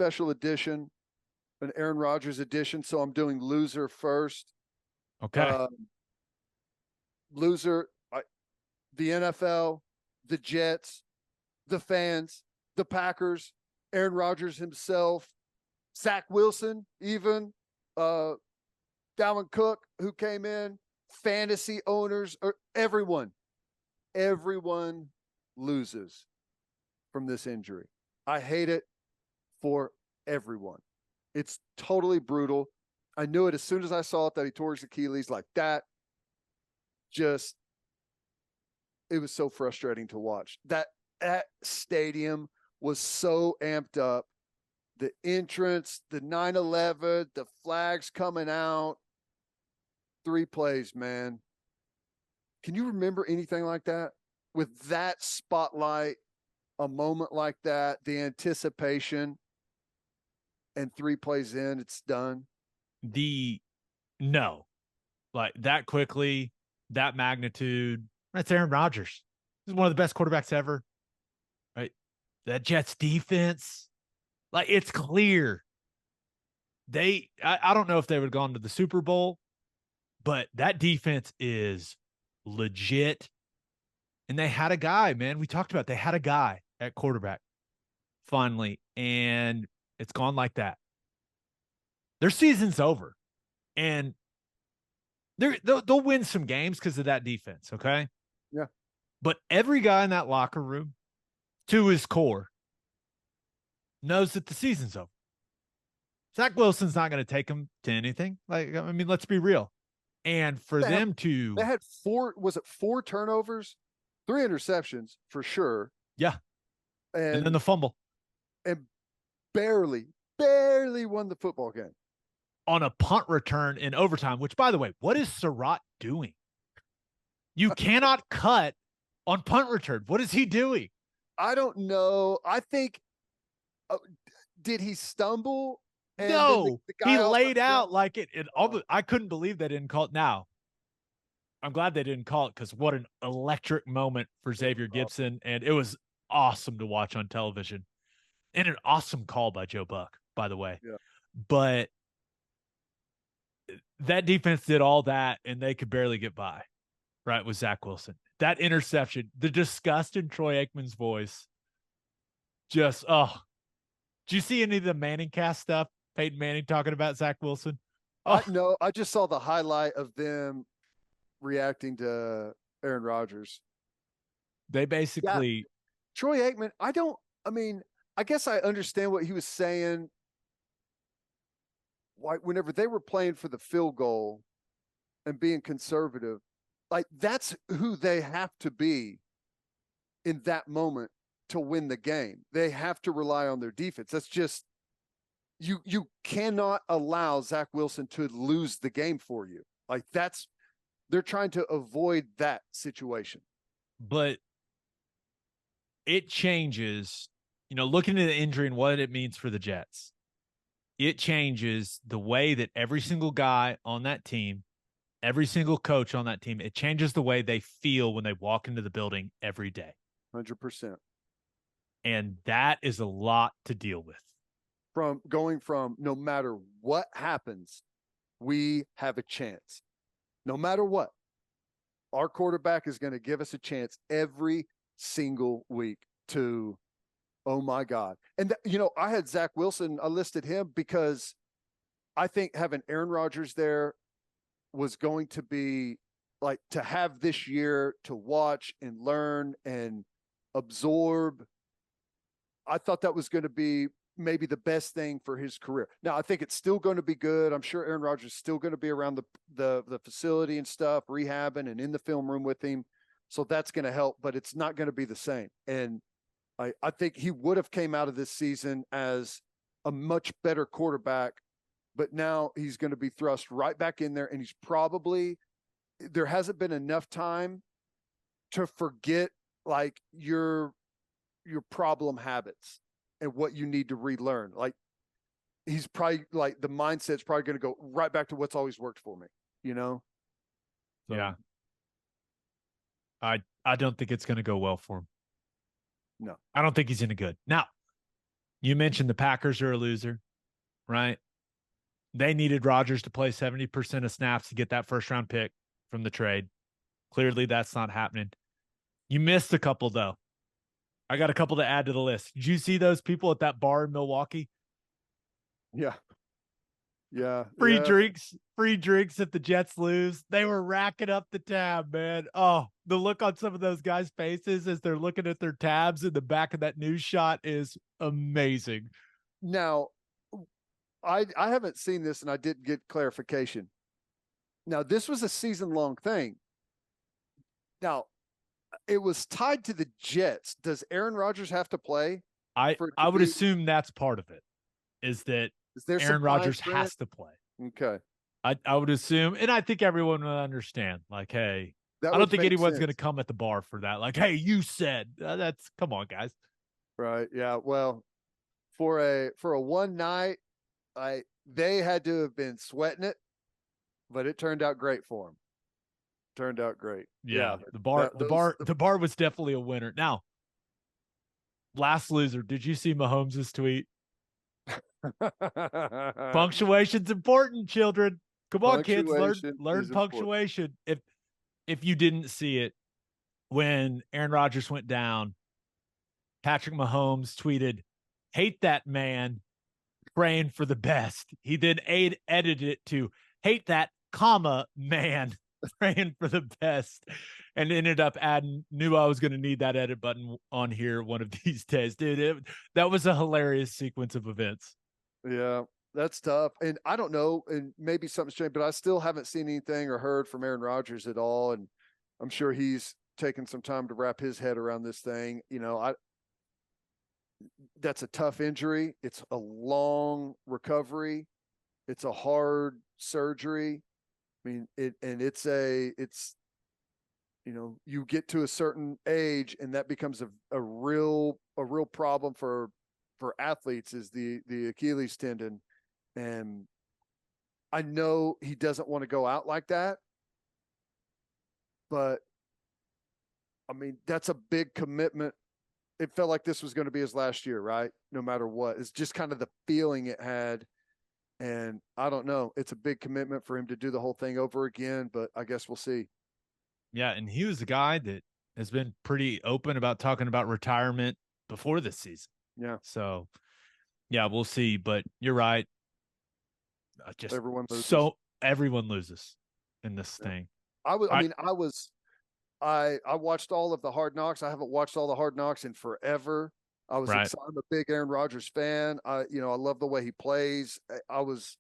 special edition, an Aaron Rodgers edition. So I'm doing loser first. Okay. Loser, the NFL, the Jets, the fans, the Packers, Aaron Rodgers himself, Zach Wilson, even Dalvin Cook, who came in, fantasy owners, or everyone loses from this injury. I hate it for everyone. It's totally brutal. I knew it as soon as I saw it that he tore his Achilles like that. Just, it was so frustrating to watch. That stadium was so amped up. The entrance, the 9/11, the flags coming out, 3 plays, man. Can you remember anything like that? With that spotlight, a moment like that, the anticipation, and 3 plays in, it's done. No, like that quickly, that magnitude. That's Aaron Rodgers. He's one of the best quarterbacks ever. Right? That Jets defense, like it's clear. I don't know if they would have gone to the Super Bowl, but that defense is legit. And they had a guy, man. We talked about they had a guy at quarterback finally, and it's gone like that. Their season's over, and they'll win some games because of that defense. Okay, Yeah. But every guy in that locker room, to his core, knows that the season's over. Zach Wilson's not going to take them to anything. Like, I mean, let's be real. And for They had 4 turnovers, 3 interceptions for sure. Yeah. And then the fumble. And barely won the football game. On a punt return in overtime, which, by the way, what is Surratt doing? You cannot cut on punt return. What is he doing? I don't know. I think, did he stumble? And no, he laid out like it. I couldn't believe they didn't call it. Now, I'm glad they didn't call it because what an electric moment for Xavier Gibson. And it was awesome to watch on television. And an awesome call by Joe Buck, by the way. Yeah. But that defense did all that, and they could barely get by, right, with Zach Wilson. That interception, the disgust in Troy Aikman's voice, just, did you see any of the Manning cast stuff? Peyton Manning talking about Zach Wilson? No, I just saw the highlight of them reacting to Aaron Rodgers. They basically... Yeah. Troy Aikman, I guess I understand what he was saying. Why, whenever they were playing for the field goal and being conservative, like that's who they have to be in that moment to win the game. They have to rely on their defense. That's just, you cannot allow Zach Wilson to lose the game for you. Like they're trying to avoid that situation. But it changes, looking at the injury and what it means for the Jets. It changes the way that every single guy on that team, every single coach on that team, it changes the way they feel when they walk into the building every day. 100%. And that is a lot to deal with. From going from no matter what happens, we have a chance. No matter what, our quarterback is going to give us a chance every single week to, oh my God. And, I had Zach Wilson, I listed him because I think having Aaron Rodgers there was going to be like to have this year to watch and learn and absorb. I thought that was going to be maybe the best thing for his career. Now, I think it's still going to be good. I'm sure Aaron Rodgers is still going to be around the facility and stuff, rehabbing and in the film room with him. So that's going to help, but it's not going to be the same. And I think he would have came out of this season as a much better quarterback, but now he's going to be thrust right back in there. And there hasn't been enough time to forget like your problem habits and what you need to relearn. Like he's probably like the mindset's probably going to go right back to what's always worked for me, So. Yeah. I don't think it's going to go well for him. No. I don't think he's any good. Now, You mentioned the Packers are a loser, right? They needed Rodgers to play 70% of snaps to get that first round pick from the trade. Clearly, that's not happening. You missed a couple, though. I got a couple to add to the list. Did you see those people at that bar in Milwaukee? Yeah. Yeah. Yeah. Free drinks if the Jets lose. They were racking up the tab, man. Oh, the look on some of those guys' faces as they're looking at their tabs in the back of that news shot is amazing. Now, I haven't seen this and I didn't get clarification. Now, this was a season long thing. Now, it was tied to the Jets. Does Aaron Rodgers have to play for it I to would be? assume that's part of it. Is that Is there some Aaron fine Rodgers print? has to play. Okay. I would assume, and I think everyone will understand. Like, hey, That I don't would think make anyone's going to sense. come at the bar for that. Like, hey, you said that's come on, guys. Right. Yeah. Well, for a one night, they had to have been sweating it, but it turned out great for them. Turned out great. Yeah, Yeah. That those the bar was definitely a winner. Now, last loser, did you see Mahomes' tweet? Punctuation's important, children. Come on, kids, punctuation learn is important. punctuation. If you didn't see it, when Aaron Rodgers went down, Patrick Mahomes tweeted, "Hate that man, praying for the best." He then edited it to "Hate that comma man, praying for the best," and ended up adding, "Knew I was going to need that edit button on here one of these days." Dude, that was a hilarious sequence of events. Yeah, that's tough. And I don't know, and maybe something's changed, but I still haven't seen anything or heard from Aaron Rodgers at all. And I'm sure he's taken some time to wrap his head around this thing. That's a tough injury. It's a long recovery. It's a hard surgery. I mean, you get to a certain age and that becomes a real problem for athletes is the Achilles tendon. And I know he doesn't want to go out like that, but I mean, that's a big commitment. It felt like this was going to be his last year, right? No matter what. It's just kind of the feeling it had. And I don't know. It's a big commitment for him to do the whole thing over again, but I guess we'll see. Yeah, and he was a guy that has been pretty open about talking about retirement before this season. Yeah. So, yeah, we'll see. But you're right. Just Everyone loses. so everyone loses in this Yeah. thing. I watched all of the Hard Knocks. I haven't watched all the Hard Knocks in forever. I was Right. excited. I'm a big Aaron Rodgers fan. I love the way he plays. I was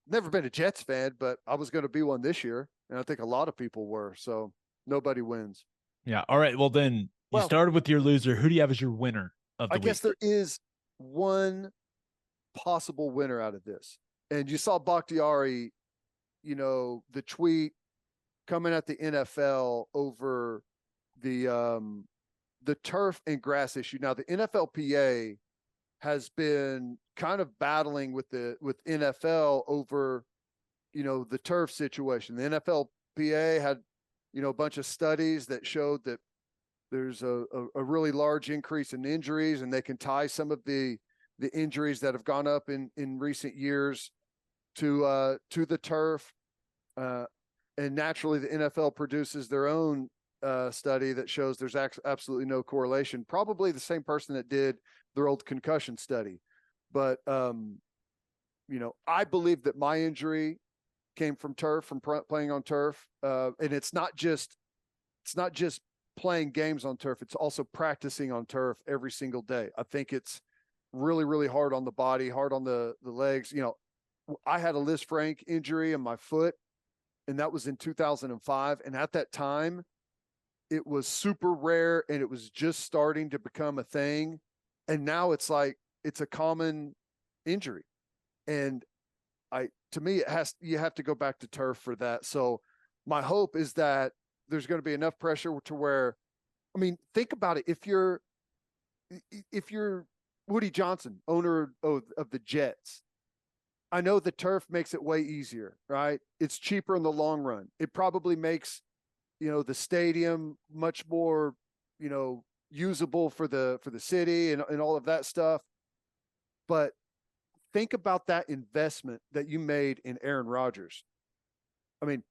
never been a Jets fan, but I was going to be one this year, and I think a lot of people were. So nobody wins. Yeah. All right. Well, then you Well, started with your loser. Who do you have as your winner of I the guess week? there is one possible winner out of this, and you saw Bakhtiari. The tweet coming at the NFL over the turf and grass issue. Now the NFLPA has been kind of battling with NFL over the turf situation. The NFLPA had a bunch of studies that showed that there's a really large increase in injuries, and they can tie some of the injuries that have gone up in recent years to the turf. And naturally, the NFL produces their own study that shows there's absolutely no correlation. Probably the same person that did their old concussion study. But, I believe that my injury came from turf, from playing on turf. And it's not just playing games on turf. It's also practicing on turf every single day. I think it's really, really hard on the body, hard on the legs. I had a Liz Frank injury in my foot, and that was in 2005. And at that time, it was super rare and it was just starting to become a thing. And now it's like, it's a common injury. And to me, you have to go back to turf for that. So my hope is that there's going to be enough pressure to where, I mean, think about it. If you're Woody Johnson, owner of the Jets, I know the turf makes it way easier, right? It's cheaper in the long run. It probably makes, the stadium much more, usable for the city and all of that stuff. But think about that investment that you made in Aaron Rodgers. I mean,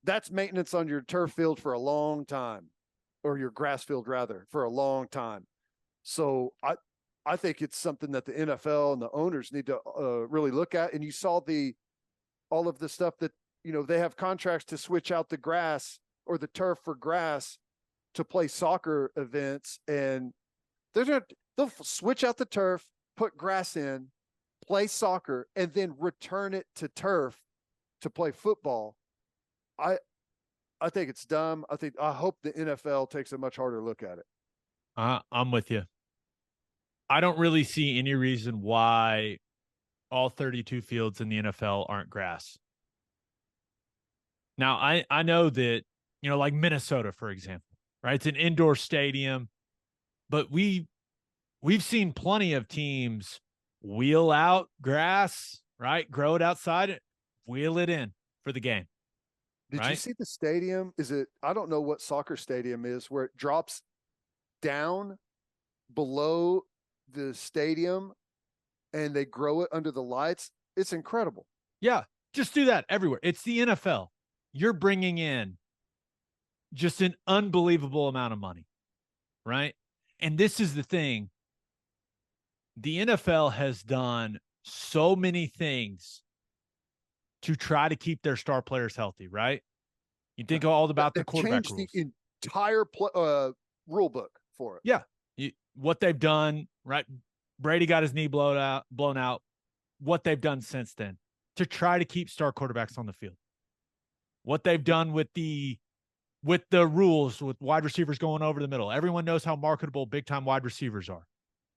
that's maintenance on your turf field for a long time, or your grass field rather, for a long time. So I think it's something that the NFL and the owners need to really look at. And you saw all of the stuff that, they have contracts to switch out the grass or the turf for grass to play soccer events, and they'll switch out the turf, put grass in, play soccer, and then return it to turf to play football. I think it's dumb. I hope the NFL takes a much harder look at it. I'm with you. I don't really see any reason why all 32 fields in the NFL aren't grass. Now, I know that, like Minnesota, for example, right? It's an indoor stadium, but we've seen plenty of teams wheel out grass, right? Grow it outside, wheel it in for the game. Did right? you see the stadium? I don't know what soccer stadium is, where it drops down below the stadium and they grow it under the lights? It's incredible. Yeah, just do that everywhere. It's the NFL. You're bringing in just an unbelievable amount of money, right? And this is the thing. The NFL has done so many things to try to keep their star players healthy, right? You think all about the quarterback rules. The entire rule book for it. Yeah. What they've done, right? Brady got his knee blown out. What they've done since then to try to keep star quarterbacks on the field. What they've done with the rules with wide receivers going over the middle. Everyone knows how marketable big-time wide receivers are.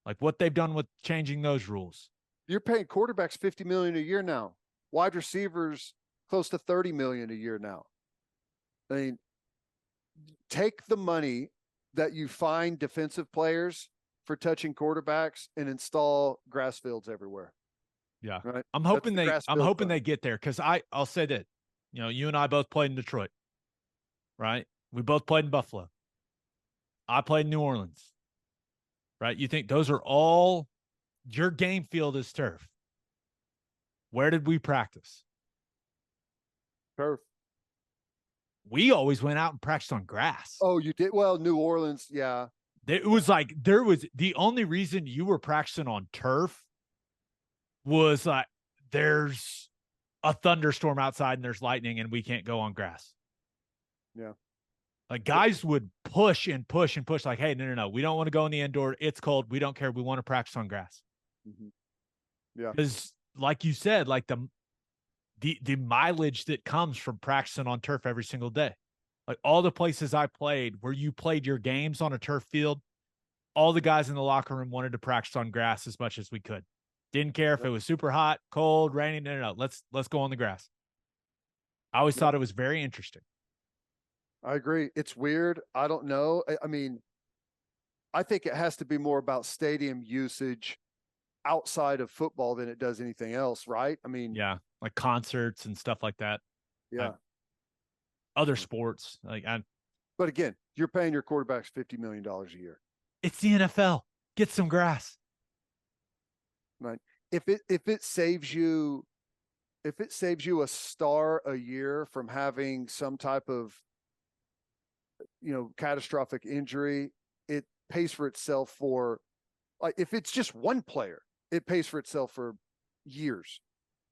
Like what they've done with changing those rules. You're paying quarterbacks $50 million a year now. Wide receivers close to $30 million a year now. I mean, take the money that you find defensive players for touching quarterbacks and install grass fields everywhere. Yeah. Right? I'm hoping they get there, because I'll say that, you and I both played in Detroit, right? We both played in Buffalo. I played in New Orleans, right? You think those are all your game field is turf. Where did we practice? Turf. We always went out and practiced on grass. Oh, you did? Well, New Orleans, yeah. It was like there was the only reason you were practicing on turf was like there's a thunderstorm outside and there's lightning and we can't go on grass. Yeah. Like guys would push and push and push like, hey, no. We don't want to go in the indoor. It's cold. We don't care. We want to practice on grass. Mm-hmm. Yeah. Because like you said, like the mileage that comes from practicing on turf every single day. Like all the places I played where you played your games on a turf field, all the guys in the locker room wanted to practice on grass as much as we could. Didn't care if it was super hot, cold, raining. No. Let's go on the grass. I always thought it was very interesting. I agree. It's weird. I don't know. I mean, I think it has to be more about stadium usage outside of football than it does anything else, right? I mean, yeah, like concerts and stuff like that. Yeah. Other sports. But again, you're paying your quarterbacks $50 million a year. It's the NFL. Get some grass. Right. If it saves you a star a year from having some type of catastrophic injury, it pays for itself for, like, if it's just one player, it pays for itself for years.